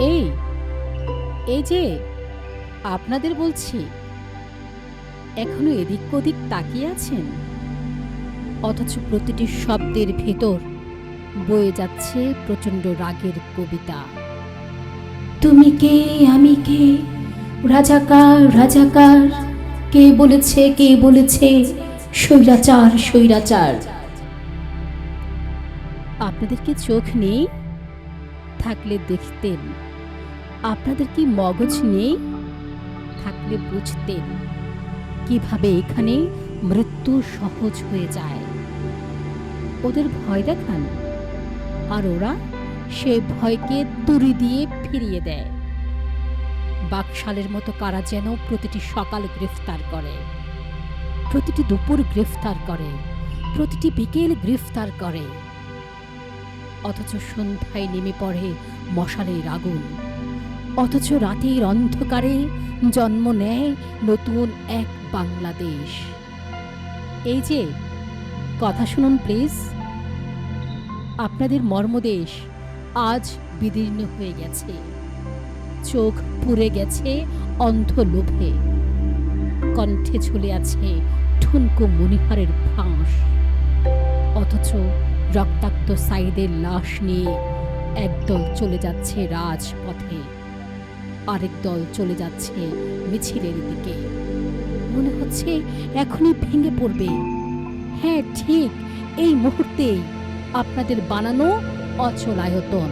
এই এই যে আপনাদের বলছি, এখনো এদিক ওদিক তাকিয়ে আছেন, অথচ প্রতিটি শব্দের ভেতর বয়ে যাচ্ছে প্রচণ্ড রাগের কবিতা। তুমি কে, আমি কে, রাজাকার রাজাকার, কে বলেছে কে বলেছে স্বৈরাচার স্বৈরাচার। আপনাদের কি চোখ নেই? থাকলে দেখতেন। আপনাদের কি মগজ নেই? থাকলে বুঝতেন কিভাবে এখানে মৃত্যু সহজ হয়ে যায়। ওদের ভয় দেখান, আর ওরা সে ভয়কে তুড়ি দিয়ে ফিরিয়ে দেয়। বাকশালের মতো কারা যেন প্রতিটি সকাল গ্রেফতার করে, প্রতিটি দুপুর গ্রেফতার করে, প্রতিটি বিকেল গ্রেফতার করে, অথচ সন্ধ্যায় নেমে পড়ে মশালের আগুন। অথচ রাতের অন্ধকারে জন্ম নেয় নতুন এক বাংলাদেশ। এই যে কথা শুনুন প্লিজ, আপনাদের মর্মদেশ আজ বিদীর্ণ হয়ে গেছে, চোখ পুড়ে গেছে অন্ধ লোভে, কণ্ঠে ঝুলে আছে ঠুনকো মণিহারের ফাঁস। অথচ রক্তাক্ত সাইদের লাশ নিয়ে একদল চলে যাচ্ছে রাজপথে, আরেক দল চলে যাচ্ছে মিছিলের দিকে। মনে হচ্ছে এখনই ভেঙে পড়বে। হ্যাঁ ঠিক এই মুহূর্তেই আপনাদের বানানো অচলায়তন।